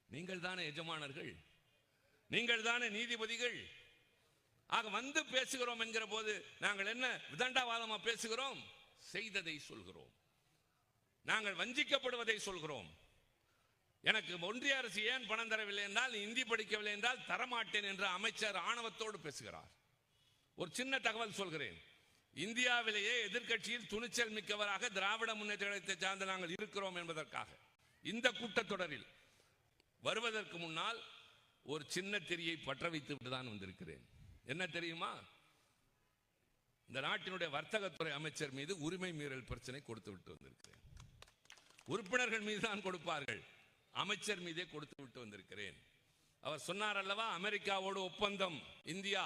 நீங்கள் தானே எஜமானர்கள், நீங்கள் தானே நீதிபதிகள். ஆக வந்து பேசுகிறோம் என்கிற போது நாங்கள் என்ன விதண்டாவாதமா பேசுகிறோம்? செய்ததை சொல்கிறோம், நாங்கள் வஞ்சிக்கப்படுவதை சொல்கிறோம். எனக்கு ஒன்றிய அரசு ஏன் பணம் தரவில்லை என்றால், இந்தி படிக்கவில்லை என்றால் தரமாட்டேன் என்று அமைச்சர் ஆணவத்தோடு பேசுகிறார். ஒரு சின்ன தகவல் சொல்கிறேன். இந்தியாவிலேயே எதிர்கட்சியில் துணிச்சல் மிக்கவராக திராவிட முன்னேற்ற கழகத்தை சார்ந்த நாங்கள் இருக்கிறோம் என்பதற்காக இந்த கூட்டத்தொடரில் வருவதற்கு முன்னால் ஒரு சின்ன திரியை பற்ற வைத்து விட்டு தான் வந்திருக்கிறேன். என்ன தெரியுமா? இந்த நாட்டினுடைய வர்த்தகத்துறை அமைச்சர் மீது உரிமை மீறல் பிரச்சனை கொடுத்து விட்டு வந்திருக்கிறேன். உறுப்பினர்கள் மீது தான் கொடுப்பார்கள், அமைச்சர் மீதே கொடுத்து விட்டு வந்திருக்கிறேன். அவர் சொன்னார் அல்லவா, அமெரிக்காவோடு ஒப்பந்தம் இந்தியா.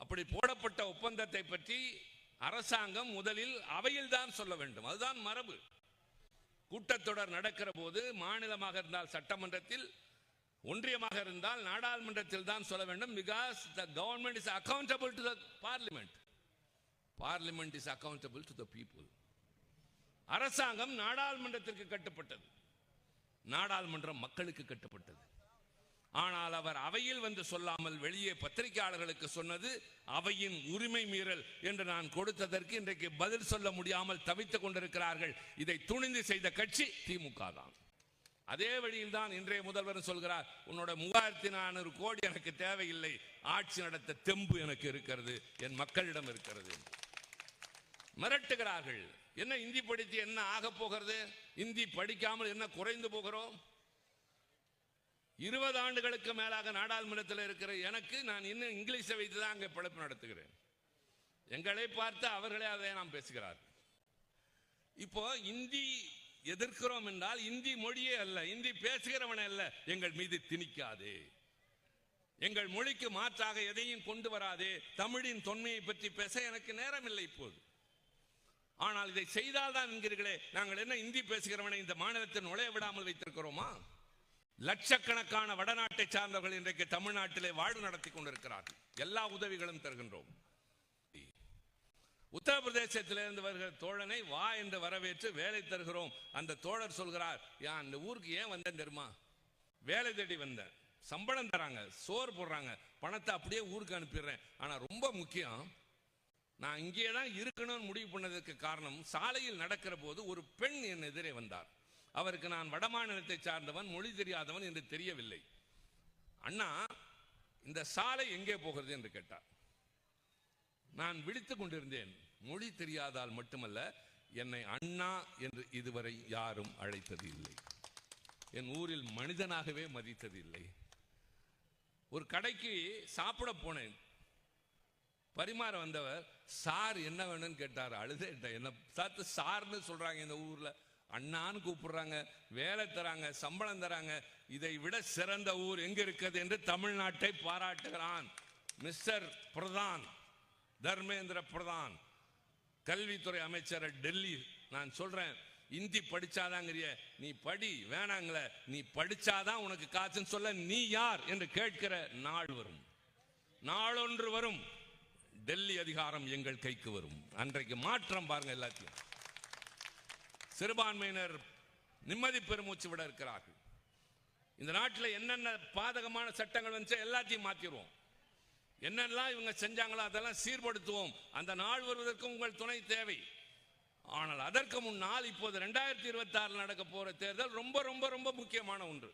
அப்படி போடப்பட்ட ஒப்பந்தத்தை பற்றி அரசாங்கம் முதலில் அவையில் தான் சொல்ல வேண்டும், அதுதான் மரபு. கூட்டத்தொடர் நடக்கிற போது மாநிலமாக இருந்தால் சட்டமன்றத்தில், ஒன்றியமாக இருந்தால் நாடாளுமன்றத்தில் தான் சொல்ல வேண்டும். because the government is accountable to the parliament. Parliament is accountable to the people. அரசாங்கம் நாடாளுமன்றத்திற்கு கட்டுப்பட்டது, நாடாளுமன்றம் மக்களுக்கு கட்டுப்பட்டது. ஆனால் அவர் அவையில் வந்து சொல்லாமல் வெளியே பத்திரிகையாளர்களுக்கு சொன்னது அவையின் உரிமை மீறல் என்று நான் கொடுத்ததற்கு இன்றைக்கு பதில் சொல்ல முடியாமல் தவித்துக் கொண்டிருக்கிறார்கள். இதை துணிந்து செய்த கட்சி திமுக தான். அதே வழியில் தான் இன்றைய முதல்வர் சொல்கிறார், உன்னோட 3400 கோடி எனக்கு தேவையில்லை, ஆட்சி நடத்த தெம்பு எனக்கு இருக்கிறது, என் மக்களிடம் இருக்கிறது. மிரட்டுகிறார்கள். என்ன இந்தி படித்து என்ன ஆக போகிறது? இந்தி படிக்காமல் என்ன குறைந்து போகிறோம்? 20 ஆண்டுகளுக்கு மேலாக நாடாளுமன்றத்தில் இருக்கிற எனக்கு நான் இன்னும் இங்கிலீஷை வைத்து தான் அங்கே பிழைப்பு நடத்துகிறேன். எங்களை பார்த்து அவர்களே அதை நாம் பேசுகிறார். இப்போ இந்தி எதிர்க்கிறோம் என்றால் இந்தி மொழியே அல்ல, இந்தி பேசுகிறவனே அல்ல, எங்கள் மீது திணிக்காதே, எங்கள் மொழிக்கு மாற்றாக எதையும் கொண்டு வராதே. தமிழின் தொன்மையை பற்றி பேச எனக்கு நேரம் இல்லை இப்போது. ஆனால் இதை செய்தால் தான் என்கிறீர்களே, நாங்கள் என்ன இந்தி பேசுகிறவனை இந்த மாநிலத்தில் நுழைய விடாமல் வைத்திருக்கிறோமா? லட்சக்கணக்கான வடநாட்டை சார்ந்தவர்கள் இன்றைக்கு தமிழ்நாட்டிலே வாழ்வு நடத்தி கொண்டிருக்கிறார்கள். எல்லா உதவிகளும் தருகின்றோம். உத்தரப்பிரதேசத்திலிருந்து வருகிற தோழனை வா என்று வரவேற்று வேலை தருகிறோம். அந்த தோழர் சொல்கிறார், இந்த ஊருக்கு ஏன் வந்தேன் தெரியுமா? வேலை தேடி வந்தேன், சம்பளம் தராங்க, சோறு போடுறாங்க, பணத்தை அப்படியே ஊருக்கு அனுப்பிடுறேன். ஆனா ரொம்ப முக்கியம், நான் இங்கே தான் இருக்கணும்னு முடிவு பண்ணதுக்கு காரணம், சாலையில் நடக்கிற போது ஒரு பெண் என் எதிரே வந்தார். அவருக்கு நான் வடமாநிலத்தை சார்ந்தவன், மொழி தெரியாதவன் என்று தெரியவில்லை. அண்ணா, இந்த சாலை எங்கே போகிறது என்று கேட்டார். நான் விழித்துக் கொண்டிருந்தேன். மொழி தெரியாதால் மட்டுமல்ல, என்னை அண்ணா என்று இதுவரை யாரும் அழைத்தது இல்லை, என் ஊரில் மனிதனாகவே மதித்தது இல்லை. ஒரு கடைக்கு சாப்பிட போனேன், பரிமாற வந்தவர் சார் என்ன வேணும்னு கேட்டார். அழுதேட்டேன். என்ன சாத்து சார்னு சொல்றாங்க, இந்த ஊர்ல அண்ணான்னு கூப்பிடுறாங்க, வேலை தராங்க, சம்பளம் தராங்க, இதை விட சிறந்த ஊர் எங்க இருக்கிறது என்று தமிழ்நாட்டை பாராட்டுகிறான் மிஸ்டர் பிரதான், தர்மேந்திர பிரதான், கல்வித்துறை அமைச்சர் டெல்லி. நான் சொல்றேன், இந்தி படிச்சாதாங்கிறிய, நீ படி வேணாங்கள, நீ படிச்சாதான் உனக்கு காசுன்னு சொல்ல நீ யார் என்று கேட்கிற நாள் வரும், நாளொன்று வரும். டெல்லி அதிகாரம் எங்கள் கைக்கு வரும். அன்றைக்கு மாற்றம் பாருங்க. எல்லாத்தையும் சிறுபான்மையினர் நிம்மதி பெருமூச்சு விட இருக்கிறார்கள். இந்த நாட்டில் என்னென்ன பாதகமான சட்டங்கள் வந்து எல்லாத்தையும் மாத்திடுவோம். என்னெல்லாம் இவங்க செஞ்சாங்களோ அதெல்லாம் சீர்படுத்துவோம். அந்த நாள் வருவதற்கு உங்கள் துணை தேவை. ஆனால் அதற்கு முன்னால் இப்போது 2026 நடக்க போற தேர்தல் ரொம்ப ரொம்ப ரொம்ப முக்கியமான ஒன்று.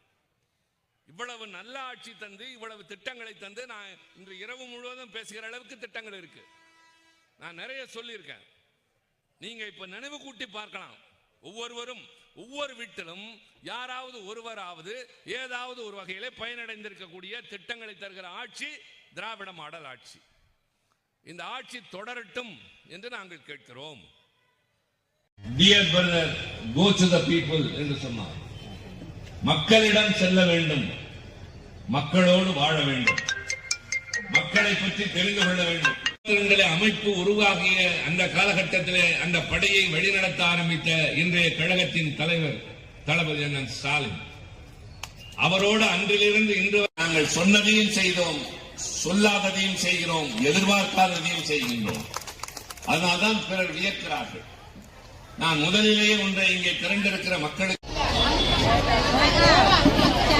இவ்வளவு நல்ல ஆட்சி தந்து, இவ்வளவு திட்டங்களை தந்து, நான் இன்று இரவு முழுவதும் பேசுகிற அளவுக்கு திட்டங்கள் இருக்கு. நான் நிறைய சொல்லியிருக்கேன். நீங்க இப்ப நினைவு கூட்டி பார்க்கலாம். ஒவ்வொருவரும் ஒவ்வொரு வீட்டிலும் யாராவது ஒருவராவது ஏதாவது ஒரு வகையிலே பயனடைந்திருக்கக்கூடிய திட்டங்களை தருகிற ஆட்சி திராவிட மாடல் ஆட்சி. இந்த ஆட்சி தொடரட்டும் என்று நாங்கள் கேட்கிறோம். Dear brother, go to the people என்று சொன்னார். மக்களிடம் செல்ல வேண்டும், மக்களோடு வாழ வேண்டும், மக்களை பற்றி தெரிந்து கொள்ள வேண்டும். அமைப்பு உருவாகிய அந்த காலகட்டத்திலே அந்த படையை வழிநடத்த ஆரம்பித்த இன்றைய கழகத்தின் தலைவர் தளபதி அண்ணன் ஸ்டாலின், அவரோடு அன்றிலிருந்து இன்று நாங்கள் சொன்னதையும் செய்தோம், சொல்லாததையும் செய்கிறோம், எதிர்பார்க்காததையும் செய்கின்றோம். அதனால்தான் பிறர் வியக்கிறார்கள். நான் முதலிலேயே ஒன்றை இங்கே திரண்டிருக்கிற மக்களுக்கு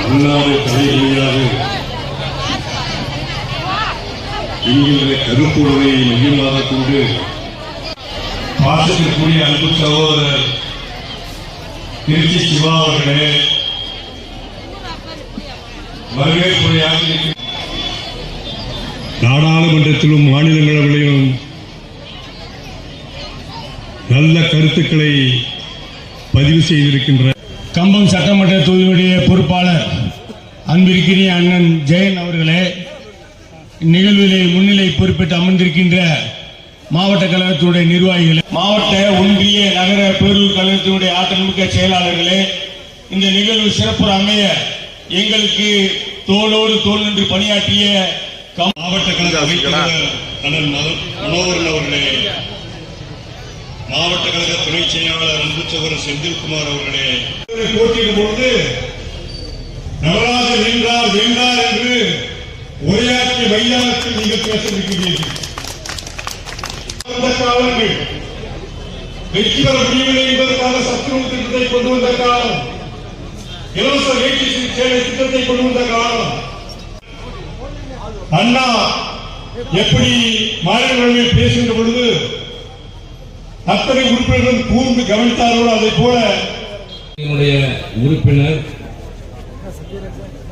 தமிழ்நாடு தலைமையாக என்கின்ற கருப்பொருளை மையமாக கொண்டு பாசத்திற்குரிய அன்பு சகோதரர் திருச்சி சிவா அவர்களே வரவேற்புரையாக நாடாளுமன்றத்திலும் மாநிலங்களவையிலும் நல்ல கருத்துக்களை பதிவு செய்திருக்கின்ற கம்பம் சட்டமன்ற தொகுதியுடைய பொறுப்பாளர் அன்பிற்கினிய அண்ணன் ஜெயன் அவர்களே, நிகழ்விலே முன்னிலை பொறுப்பேற்று அமர்ந்திருக்கின்ற மாவட்ட கழகத்தினுடைய நிர்வாகிகளே, மாவட்ட ஒன்றிய நகர பேரூர் கழகத்தினுடைய ஆற்றல்மிக்க செயலாளர்களே, இந்த நிகழ்வு சிறப்புற அமைய எங்களுக்கு தோளோடு தோள் நின்று பணியாற்றிய மாவட்ட கழக அமைச்சர் அண்ணன் மனோகரன் அவர்களே, மாவட்ட கழக துணை செயலாளர் அன்பு சகோதரர் செந்தில்குமார் அவர்களே, போட்டியிடும் பொழுது நடராஜன் வென்றார் வென்றார் என்று உரையாற்றிய மைதானத்தில் நீங்கள் பேசியிருக்கிறீர்கள். காலங்கள் வெற்றி பெற முடியவில்லை என்பதற்காக சத்துணவு திட்டத்தை கொண்டு வந்த காலம், இலவச வேட்டி சேவை திட்டத்தை கொண்டு வந்த காலம், அண்ணா எப்படி மாநிலங்களில் பேசுகின்ற பொழுது அத்தனை உறுப்பினர்கள் கூர்ந்து கவனித்தார்களோ அதை போல உறுப்பினர்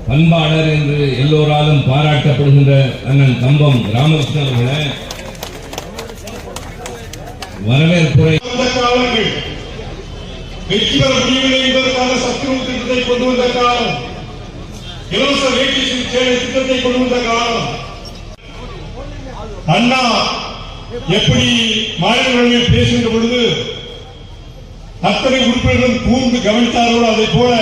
பண்பாளர் என்று எல்லோராலும் பாராட்டப்படுகின்ற அண்ணன் கம்பம் ராமகிருஷ்ணன் அவர்களே வரவேற்புரை. காலங்கள் வெற்றி பெற முடியவில்லை என்பதற்காக சத்துணவு திட்டத்தை கொண்டு வந்த காலம், இலவச வேட்டி சேவை திட்டத்தை கொண்டு வந்த காலம், அண்ணா எப்படி மாநிலங்களில் பேசுகின்ற பொழுது அத்தனை உறுப்பினர்கள் கூர்ந்து கவனித்தார்களோ அதை போல